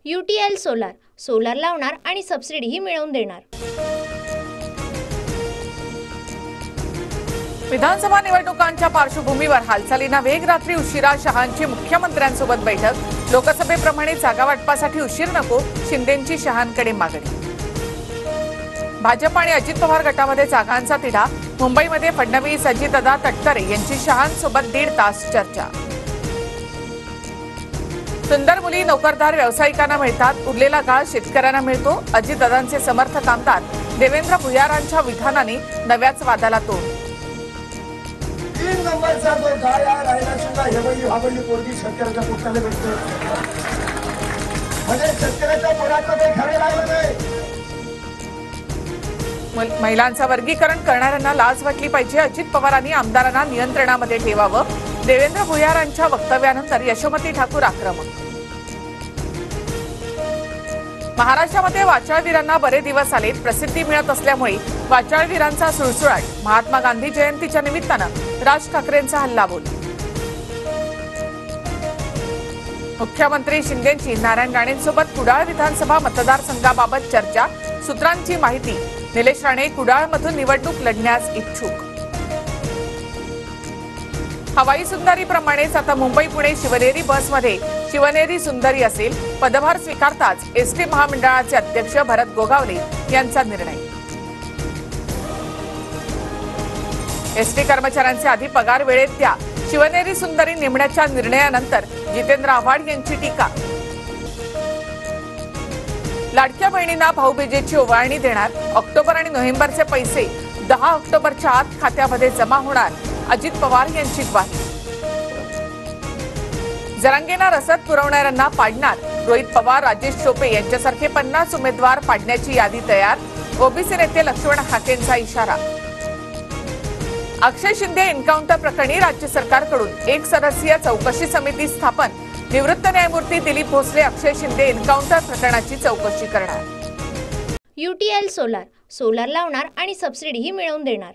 UTL solar solar लावणार आणि सबसिडीही मिळवून देणार। विधानसभा निवडणुकांच्या पार्श्वभूमीवर हालचालींना वेग। रात्री उशिरा शहांची मुख्यमंत्र्यांसोबत बैठक। लोकसभेप्रमाणे जागा वाटपासाठी उशीर नको, शिंदेंची शहांकडे मागणी। भाजप आणि अजित पवार गटामध्ये जागांचा तिढा। मुंबईमध्ये फडणवीस, अजितदादा, तटकरे यांची शहांसोबत 1.5 तास चर्चा। सुंदर मुली नोकरदार व्यावसायिकांना मिळतात, उरलेला काळ शेतकऱ्यांना मिळतो। अजितदादांचे समर्थक आमदार देवेंद्र भुयारांच्या विधानाने नव्याच वादाला तोंड। 3 नंबरचा जो गाया राहिला सुद्धा हेवळी पोरगी शेतकऱ्याच्या पोटाला भेटते, म्हणजे शेतकऱ्याच्या पोटात काही खरं लागलं नाही। महिलांचं वर्गीकरण करणाऱ्यांना लाज वाटली पाहिजे। अजित पवारांनी आमदारांना नियंत्रणामध्ये ठेवावं। देवेंद्र भुयारांच्या वक्तव्यानंतर यशोमती ठाकूर आक्रमक। महाराष्ट्रामध्ये वाचाळवीरांना बरे दिवस आलेत। प्रसिद्धी मिळत असल्यामुळे वाचाळवीरांचा सुळसुळाट। महात्मा गांधी जयंतीच्या निमित्तानं राज ठाकरेंचा हल्लाबोल। मुख्यमंत्री शिंदेंची नारायण राणेंसोबत कुडाळ विधानसभा मतदारसंघाबाबत चर्चा। सूत्रांची माहिती, निलेश राणे कुडाळमधून निवडणूक लढण्यास इच्छुक। हवाई सुंदरीप्रमाणेच आता मुंबई पुणे शिवनेरी बसमध्ये शिवनेरी सुंदरी असेल। पदभार स्वीकारताच एसटी महामंडळाचे अध्यक्ष भरत गोगावले यांचा निर्णय। एसटी कर्मचाऱ्यांचे आधी पगार वेळेत द्या। शिवनेरी सुंदरी नेमण्याच्या निर्णयानंतर जितेंद्र आव्हाड यांची टीका। लाडक्या बहिणींना भाऊबीजेची ओवाळणी देणार। ऑक्टोबर आणि नोव्हेंबरचे पैसे 10 ऑक्टोबरच्या आत खात्यामध्ये जमा होणार। अजित पवार यांची ग्वाही। जरांगेंना रसद पुरवणाऱ्यांना पाडणार। रोहित पवार, राजेश टोपे यांच्यासारखे 50 उमेदवार पाडण्याची यादी तयार। ओबीसी नेते लक्ष्मण हाकेंचा इशारा। अक्षय शिंदे एन्काउंटर प्रकरणी राज्य सरकारकडून 1 सदस्यीय चौकशी समिती स्थापन। निवृत्त न्यायमूर्ती दिलीप भोसले अक्षय शिंदे एन्काउंटर प्रकरणाची चौकशी करणार। UTL सोलार सोलार लावणार आणि सबसिडीही मिळवून देणार।